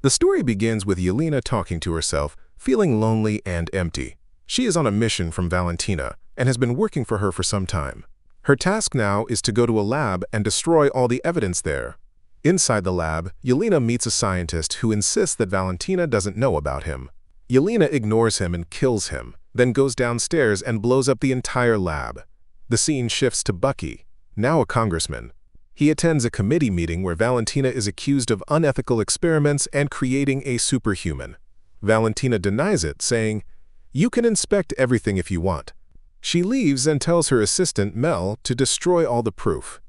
The story begins with Yelena talking to herself, feeling lonely and empty. She is on a mission from Valentina and has been working for her for some time. Her task now is to go to a lab and destroy all the evidence there. Inside the lab, Yelena meets a scientist who insists that Valentina doesn't know about him. Yelena ignores him and kills him, then goes downstairs and blows up the entire lab. The scene shifts to Bucky, now a congressman. He attends a committee meeting where Valentina is accused of unethical experiments and creating a superhuman. Valentina denies it, saying, "You can inspect everything if you want." She leaves and tells her assistant, Mel, to destroy all the proof.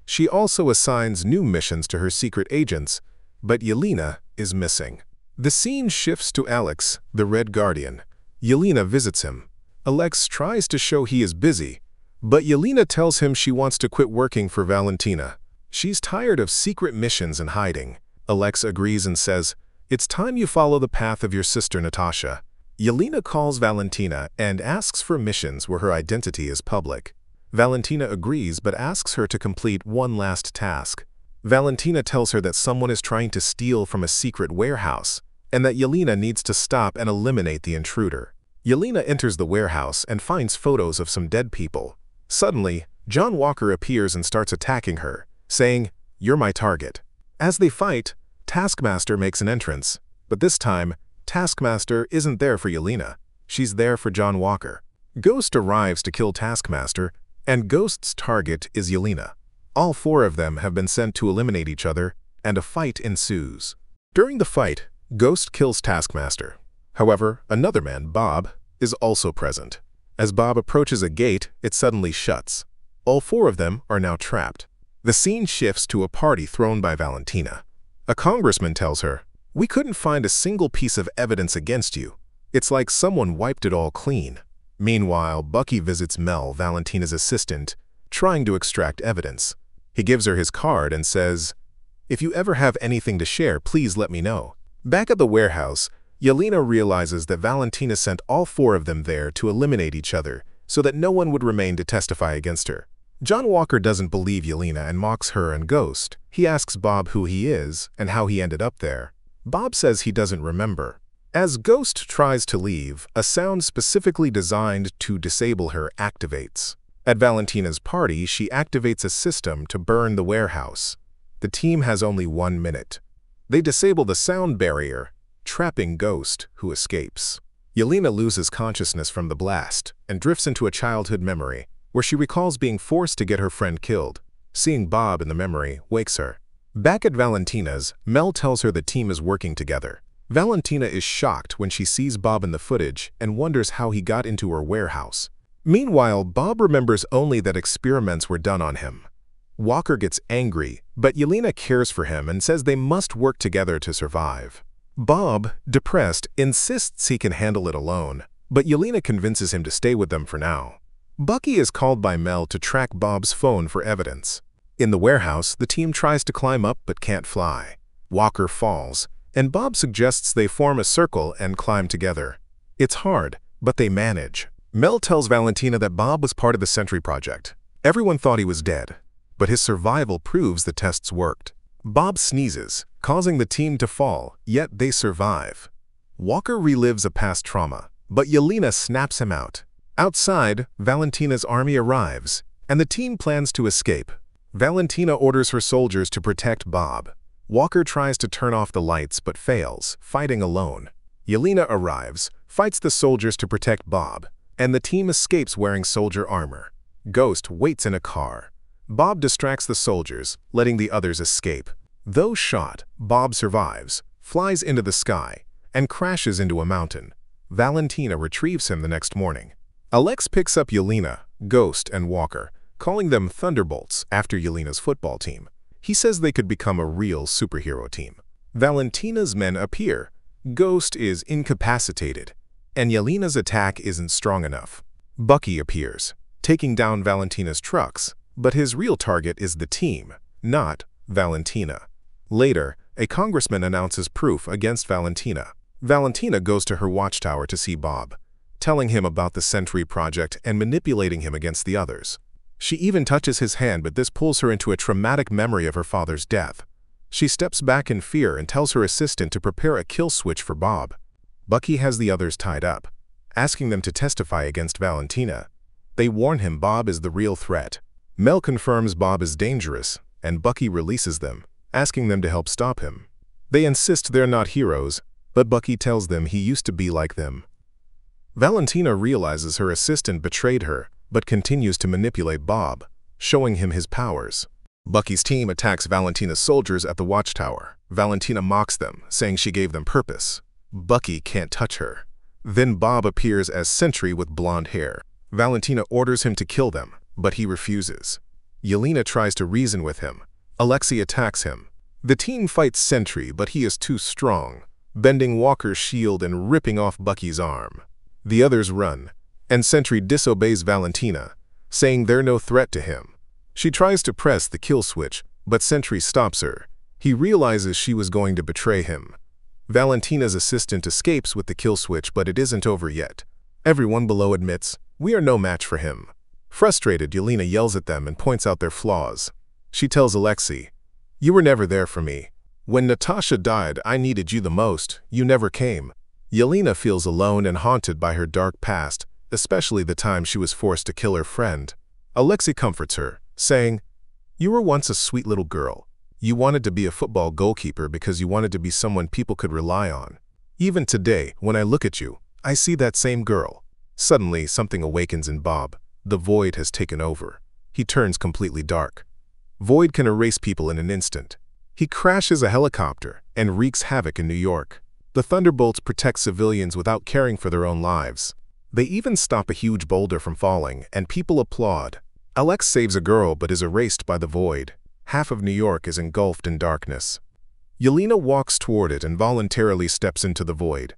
She also assigns new missions to her secret agents, but Yelena is missing. The scene shifts to Alex, the Red Guardian. Yelena visits him. Alex tries to show he is busy, but Yelena tells him she wants to quit working for Valentina. She's tired of secret missions and hiding. Alex agrees and says, "It's time you follow the path of your sister Natasha." Yelena calls Valentina and asks for missions where her identity is public. Valentina agrees but asks her to complete one last task. Valentina tells her that someone is trying to steal from a secret warehouse and that Yelena needs to stop and eliminate the intruder. Yelena enters the warehouse and finds photos of some dead people. Suddenly, John Walker appears and starts attacking her, saying, "You're my target." As they fight, Taskmaster makes an entrance, but this time, Taskmaster isn't there for Yelena. She's there for John Walker. Ghost arrives to kill Taskmaster, and Ghost's target is Yelena. All four of them have been sent to eliminate each other, and a fight ensues. During the fight, Ghost kills Taskmaster. However, another man, Bob, is also present. As Bob approaches a gate, it suddenly shuts. All four of them are now trapped. The scene shifts to a party thrown by Valentina. A congressman tells her, "We couldn't find a single piece of evidence against you. It's like someone wiped it all clean." Meanwhile, Bucky visits Mel, Valentina's assistant, trying to extract evidence. He gives her his card and says, "If you ever have anything to share, please let me know." Back at the warehouse, Yelena realizes that Valentina sent all four of them there to eliminate each other so that no one would remain to testify against her. John Walker doesn't believe Yelena and mocks her and Ghost. He asks Bob who he is and how he ended up there. Bob says he doesn't remember. As Ghost tries to leave, a sound specifically designed to disable her activates. At Valentina's party, she activates a system to burn the warehouse. The team has only 1 minute. They disable the sound barrier, trapping Ghost, who escapes. Yelena loses consciousness from the blast and drifts into a childhood memory, where she recalls being forced to get her friend killed. Seeing Bob in the memory wakes her. Back at Valentina's, Mel tells her the team is working together. Valentina is shocked when she sees Bob in the footage and wonders how he got into her warehouse. Meanwhile, Bob remembers only that experiments were done on him. Walker gets angry, but Yelena cares for him and says they must work together to survive. Bob, depressed, insists he can handle it alone, but Yelena convinces him to stay with them for now. Bucky is called by Mel to track Bob's phone for evidence. In the warehouse, the team tries to climb up but can't fly. Walker falls, and Bob suggests they form a circle and climb together. It's hard, but they manage. Mel tells Valentina that Bob was part of the Sentry Project. Everyone thought he was dead, but his survival proves the tests worked. Bob sneezes, causing the team to fall, yet they survive. Walker relives a past trauma, but Yelena snaps him out. Outside, Valentina's army arrives, and the team plans to escape. Valentina orders her soldiers to protect Bob. Walker tries to turn off the lights but fails, fighting alone. Yelena arrives, fights the soldiers to protect Bob, and the team escapes wearing soldier armor. Ghost waits in a car. Bob distracts the soldiers, letting the others escape. Though shot, Bob survives, flies into the sky, and crashes into a mountain. Valentina retrieves him the next morning. Alex picks up Yelena, Ghost, and Walker, calling them Thunderbolts after Yelena's football team. He says they could become a real superhero team. Valentina's men appear. Ghost is incapacitated, and Yelena's attack isn't strong enough. Bucky appears, taking down Valentina's trucks, but his real target is the team, not Valentina. Later, a congressman announces proof against Valentina. Valentina goes to her watchtower to see Bob, telling him about the Sentry Project and manipulating him against the others. She even touches his hand, but this pulls her into a traumatic memory of her father's death. She steps back in fear and tells her assistant to prepare a kill switch for Bob. Bucky has the others tied up, asking them to testify against Valentina. They warn him Bob is the real threat. Mel confirms Bob is dangerous, and Bucky releases them, asking them to help stop him. They insist they're not heroes, but Bucky tells them he used to be like them. Valentina realizes her assistant betrayed her, but continues to manipulate Bob, showing him his powers. Bucky's team attacks Valentina's soldiers at the watchtower. Valentina mocks them, saying she gave them purpose. Bucky can't touch her. Then Bob appears as Sentry with blonde hair. Valentina orders him to kill them, but he refuses. Yelena tries to reason with him. Alexei attacks him. The team fights Sentry, but he is too strong, bending Walker's shield and ripping off Bucky's arm. The others run, and Sentry disobeys Valentina, saying they're no threat to him. She tries to press the kill switch, but Sentry stops her. He realizes she was going to betray him. Valentina's assistant escapes with the kill switch, but it isn't over yet. Everyone below admits, we are no match for him. Frustrated, Yelena yells at them and points out their flaws. She tells Alexei, you were never there for me. When Natasha died, I needed you the most. You never came. Yelena feels alone and haunted by her dark past, especially the time she was forced to kill her friend. Alexei comforts her, saying, you were once a sweet little girl. You wanted to be a football goalkeeper because you wanted to be someone people could rely on. Even today, when I look at you, I see that same girl. Suddenly, something awakens in Bob. The void has taken over. He turns completely dark. Void can erase people in an instant. He crashes a helicopter and wreaks havoc in New York. The Thunderbolts protect civilians without caring for their own lives. They even stop a huge boulder from falling, and people applaud. Alex saves a girl but is erased by the void. Half of New York is engulfed in darkness. Yelena walks toward it and voluntarily steps into the void.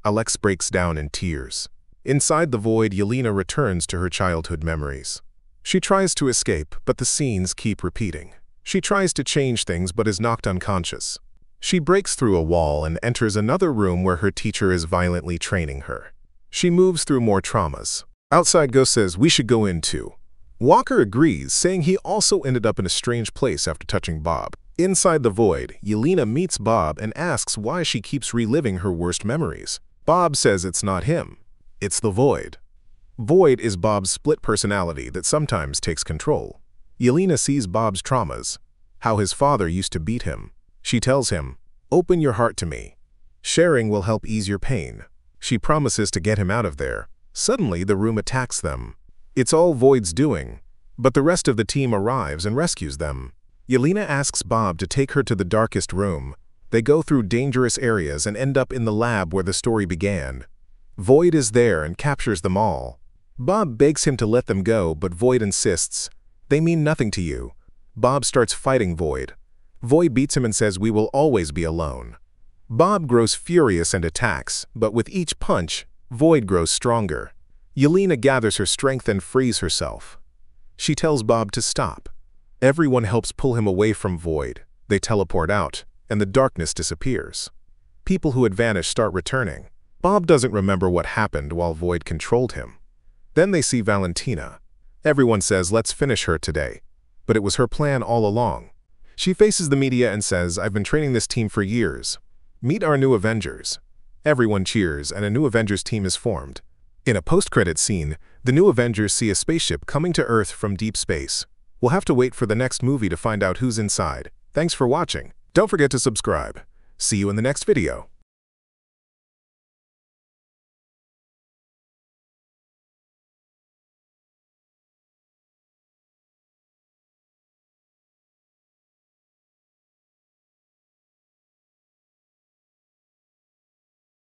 Alex breaks down in tears. Inside the void, Yelena returns to her childhood memories. She tries to escape, but the scenes keep repeating. She tries to change things but is knocked unconscious. She breaks through a wall and enters another room where her teacher is violently training her. She moves through more traumas. Outside, Ghost says, we should go in too. Walker agrees, saying he also ended up in a strange place after touching Bob. Inside the void, Yelena meets Bob and asks why she keeps reliving her worst memories. Bob says it's not him. It's the void. Void is Bob's split personality that sometimes takes control. Yelena sees Bob's traumas, how his father used to beat him. She tells him, open your heart to me. Sharing will help ease your pain. She promises to get him out of there. Suddenly, the room attacks them. It's all Void's doing, but the rest of the team arrives and rescues them. Yelena asks Bob to take her to the darkest room. They go through dangerous areas and end up in the lab where the story began. Void is there and captures them all. Bob begs him to let them go, but Void insists, they mean nothing to you. Bob starts fighting Void. Void beats him and says we will always be alone. Bob grows furious and attacks, but with each punch, Void grows stronger. Yelena gathers her strength and frees herself. She tells Bob to stop. Everyone helps pull him away from Void. They teleport out, and the darkness disappears. People who had vanished start returning. Bob doesn't remember what happened while Void controlled him. Then they see Valentina. Everyone says, let's finish her today. But it was her plan all along. She faces the media and says, I've been training this team for years. Meet our new Avengers. Everyone cheers, and a new Avengers team is formed. In a post-credit scene, the new Avengers see a spaceship coming to Earth from deep space. We'll have to wait for the next movie to find out who's inside. Thanks for watching. Don't forget to subscribe. See you in the next video.